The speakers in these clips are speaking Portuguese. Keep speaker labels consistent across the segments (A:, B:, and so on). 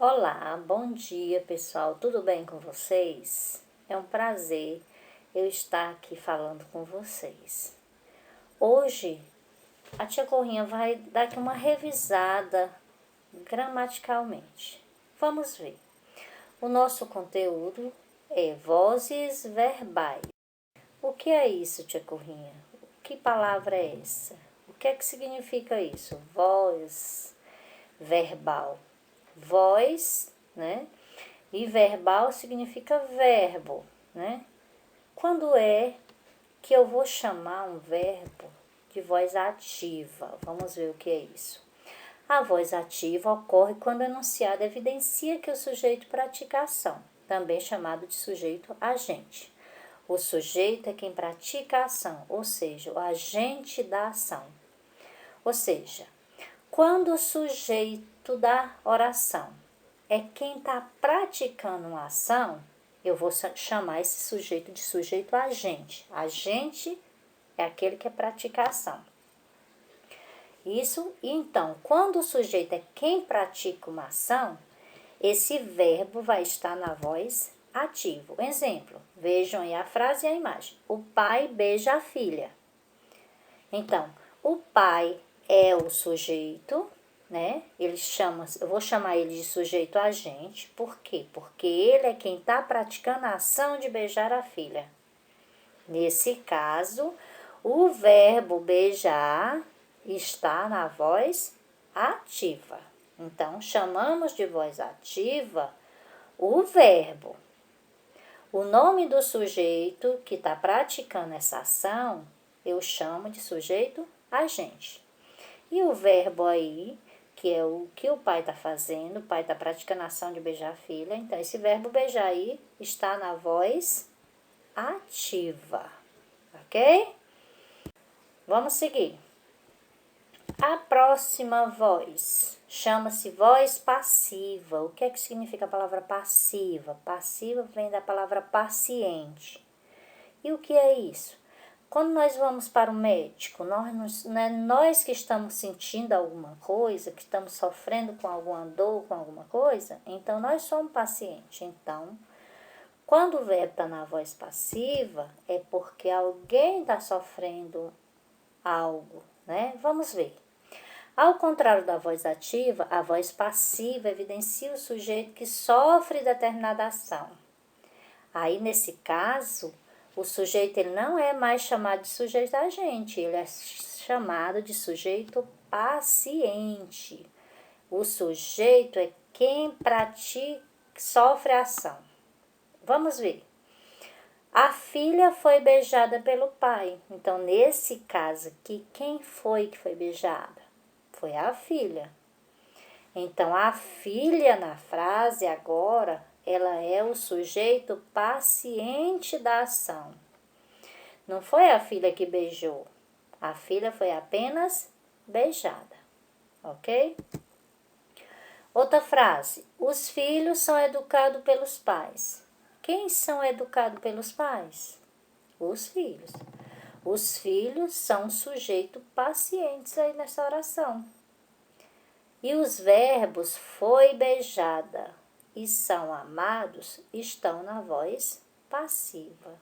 A: Olá, bom dia pessoal, tudo bem com vocês? É um prazer eu estar aqui falando com vocês. Hoje a tia Corrinha vai dar aqui uma revisada gramaticalmente. Vamos ver. O nosso conteúdo é vozes verbais. O que é isso, tia Corrinha? Que palavra é essa? O que é que significa isso? Voz verbal. Voz, né? E verbal significa verbo, né? Quando é que eu vou chamar um verbo de voz ativa? Vamos ver o que é isso. A voz ativa ocorre quando o enunciado evidencia que o sujeito pratica a ação, também chamado de sujeito agente. O sujeito é quem pratica a ação, ou seja, o agente da ação. Ou seja, quando o sujeito da oração é quem está praticando uma ação, eu vou chamar esse sujeito de sujeito agente. Agente é aquele que pratica a ação. Isso, então, quando o sujeito é quem pratica uma ação, esse verbo vai estar na voz ativo. Exemplo, vejam aí a frase e a imagem. O pai beija a filha. Então, o pai é o sujeito, né? Eu vou chamar ele de sujeito agente. Por quê? Porque ele é quem está praticando a ação de beijar a filha. Nesse caso, o verbo beijar está na voz ativa. Então, chamamos de voz ativa o verbo. O nome do sujeito que está praticando essa ação, eu chamo de sujeito agente. E o verbo aí, que é o que o pai está fazendo, o pai está praticando a ação de beijar a filha, então esse verbo beijar aí está na voz ativa, ok? Vamos seguir. A próxima voz chama-se voz passiva. O que é que significa a palavra passiva? Passiva vem da palavra paciente. E o que é isso? Quando nós vamos para o médico, nós que estamos sentindo alguma coisa, que estamos sofrendo com alguma dor, com alguma coisa, então nós somos pacientes. Então, quando o verbo está na voz passiva, é porque alguém está sofrendo algo, né? Vamos ver. Ao contrário da voz ativa, a voz passiva evidencia o sujeito que sofre determinada ação. Aí, nesse caso, o sujeito ele não é mais chamado de sujeito agente, ele é chamado de sujeito paciente. O sujeito é quem sofre a ação. Vamos ver. A filha foi beijada pelo pai. Então, nesse caso aqui, quem foi que foi beijada? Foi a filha. Então, a filha na frase agora, ela é o sujeito paciente da ação. Não foi a filha que beijou. A filha foi apenas beijada. Ok? Outra frase. Os filhos são educados pelos pais. Quem são educados pelos pais? Os filhos. Os filhos são sujeitos pacientes aí nessa oração. E os verbos foi beijada e são amados estão na voz passiva.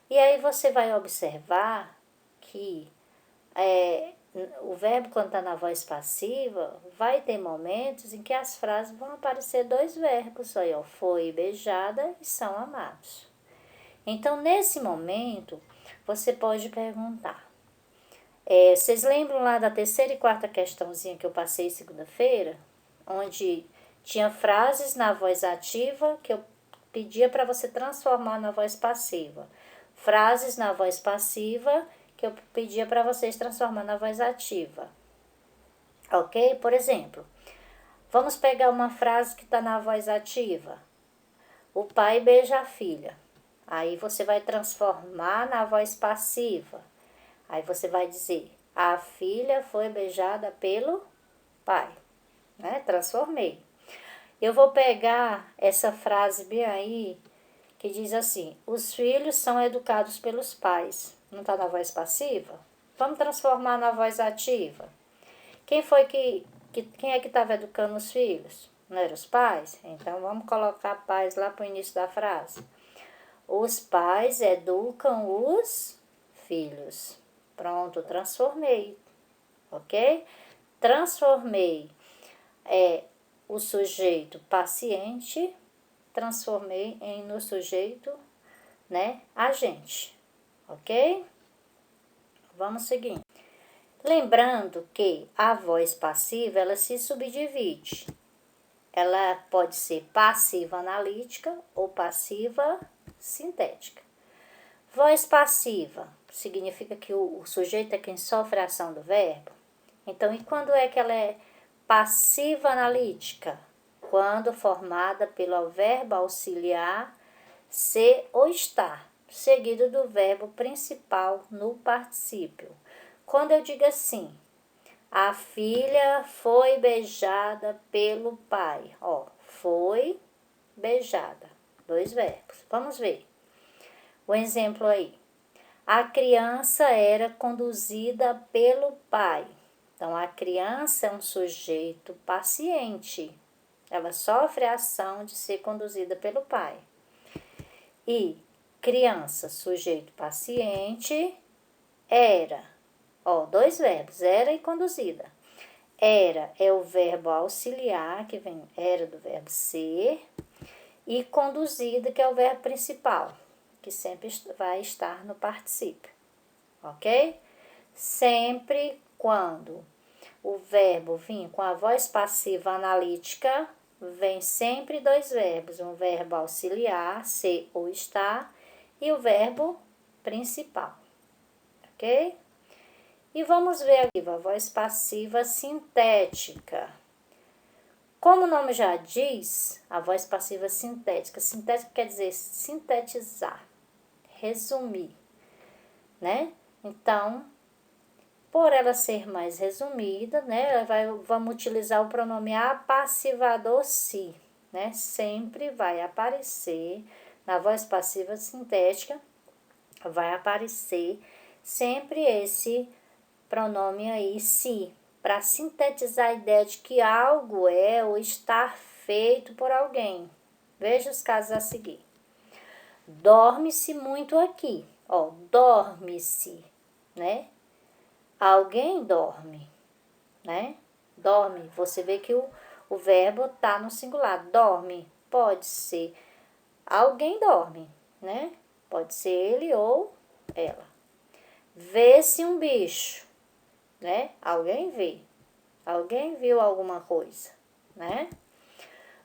A: E aí você vai observar que o verbo, quando está na voz passiva, vai ter momentos em que as frases vão aparecer dois verbos, aí, ó, foi beijada e são amados. Então, nesse momento, você pode perguntar. Vocês lembram lá da terceira e quarta questãozinha que eu passei segunda-feira? Onde tinha frases na voz ativa que eu pedia para você transformar na voz passiva. Frases na voz passiva que eu pedia para vocês transformar na voz ativa. Ok? Por exemplo, vamos pegar uma frase que está na voz ativa. O pai beija a filha. Aí você vai transformar na voz passiva. Aí você vai dizer, a filha foi beijada pelo pai, né? Transformei. Eu vou pegar essa frase bem aí, que diz assim, os filhos são educados pelos pais. Não está na voz passiva? Vamos transformar na voz ativa. Quem é que estava educando os filhos? Não eram os pais? Então, vamos colocar pais lá para o início da frase. Os pais educam os filhos. Pronto, transformei, ok? Transformei o sujeito paciente, transformei no sujeito, né, agente, ok? Vamos seguir. Lembrando que a voz passiva, ela se subdivide. Ela pode ser passiva analítica ou passiva sintética. Voz passiva significa que o sujeito é quem sofre a ação do verbo. Então, e quando é que ela é passiva analítica? Quando formada pelo verbo auxiliar ser ou estar, seguido do verbo principal no particípio. Quando eu digo assim, a filha foi beijada pelo pai. Ó, foi beijada. 2 verbos. Vamos ver. O exemplo aí. A criança era conduzida pelo pai. Então, a criança é um sujeito paciente. Ela sofre a ação de ser conduzida pelo pai. E criança, sujeito paciente, era. Ó, 2 verbos, era e conduzida. Era é o verbo auxiliar, que vem, era do verbo ser, e conduzida, que é o verbo principal, que sempre vai estar no particípio, ok? Sempre quando o verbo vir com a voz passiva analítica, vem sempre 2 verbos, um verbo auxiliar, ser ou estar, e o verbo principal, ok? E vamos ver aqui a voz passiva sintética. Como o nome já diz, a voz passiva sintética. Sintética quer dizer sintetizar, resumir, né? Então, por ela ser mais resumida, né? Vamos utilizar o pronome apassivador se, né? Sempre vai aparecer, na voz passiva sintética, vai aparecer sempre esse pronome aí, se, para sintetizar a ideia de que algo é ou está feito por alguém. Veja os casos a seguir. Dorme-se muito aqui. Ó, dorme-se, né? Alguém dorme, né? Dorme. Você vê que o verbo tá no singular. Dorme. Pode ser alguém dorme, né? Pode ser ele ou ela. Vê-se um bicho, né? Alguém vê. Alguém viu alguma coisa, né?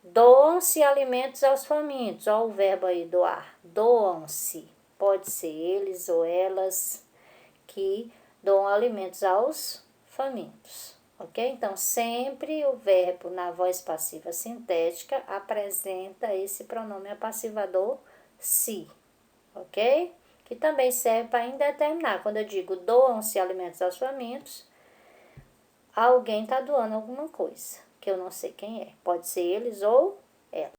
A: Doam-se alimentos aos famintos. Olha o verbo aí, doar. Doam-se. Pode ser eles ou elas que doam alimentos aos famintos, ok? Então, sempre o verbo na voz passiva sintética apresenta esse pronome apassivador se, ok? Que também serve para indeterminar. Quando eu digo doam-se alimentos aos famintos, alguém está doando alguma coisa, que eu não sei quem é. Pode ser eles ou ela.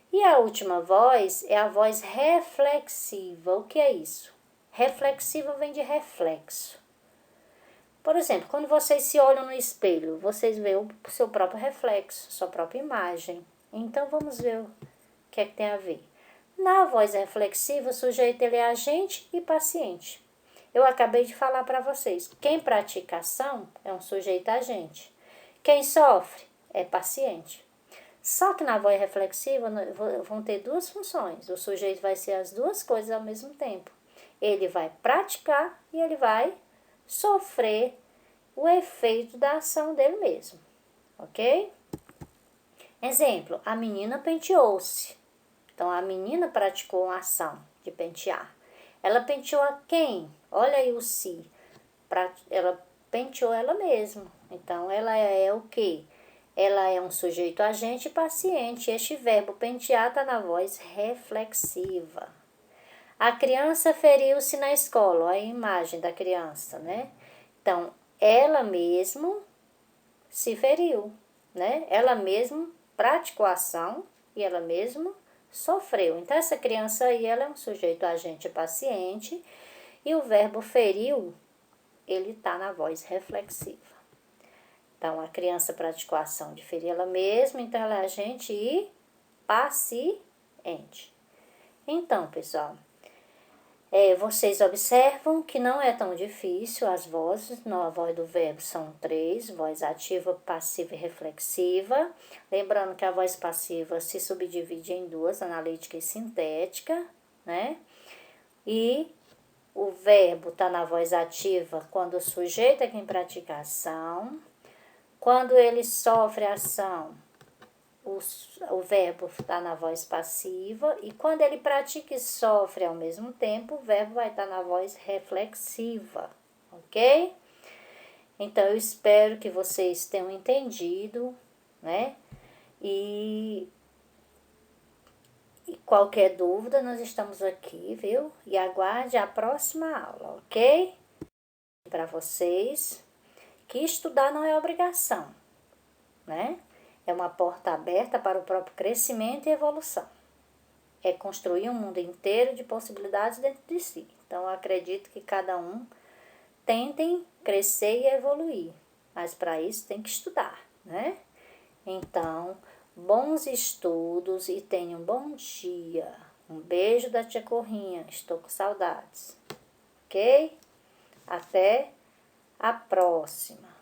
A: E a última voz é a voz reflexiva. O que é isso? Reflexiva vem de reflexo. Por exemplo, quando vocês se olham no espelho, vocês veem o seu próprio reflexo, sua própria imagem. Então, vamos ver o que é que tem a ver. Na voz reflexiva, o sujeito ele é agente e paciente. Eu acabei de falar para vocês, quem pratica ação é um sujeito agente. Quem sofre é paciente. Só que na voz reflexiva vão ter 2 funções. O sujeito vai ser as 2 coisas ao mesmo tempo. Ele vai praticar e ele vai sofrer o efeito da ação dele mesmo, ok? Exemplo, a menina penteou-se. Então, a menina praticou uma ação de pentear. Ela penteou a quem? Olha aí o se. Ela penteou ela mesma. Então, ela é o quê? Ela é um sujeito agente e paciente. Este verbo pentear está na voz reflexiva. A criança feriu-se na escola. Olha a imagem da criança, né? Então, ela mesmo se feriu, né? Ela mesmo praticou a ação e ela mesma sofreu. Então, essa criança aí, ela é um sujeito agente paciente e o verbo feriu, ele está na voz reflexiva. Então, a criança praticou a ação de ferir ela mesma, então ela é agente e paciente. Então, pessoal, vocês observam que não é tão difícil as vozes, a voz do verbo são 3, voz ativa, passiva e reflexiva. Lembrando que a voz passiva se subdivide em duas, analítica e sintética, né? E o verbo está na voz ativa quando o sujeito é quem pratica a ação. Quando ele sofre a ação, o verbo está na voz passiva, e quando ele pratica e sofre ao mesmo tempo, o verbo vai estar na voz reflexiva, ok? Então, eu espero que vocês tenham entendido, né? E qualquer dúvida, nós estamos aqui, viu? E aguarde a próxima aula, ok? Para vocês que estudar não é obrigação, né? É uma porta aberta para o próprio crescimento e evolução. É construir um mundo inteiro de possibilidades dentro de si. Então, eu acredito que cada um tentem crescer e evoluir. Mas para isso tem que estudar, né? Então, bons estudos e tenham um bom dia. Um beijo da tia Corrinha. Estou com saudades. Ok? Até a próxima.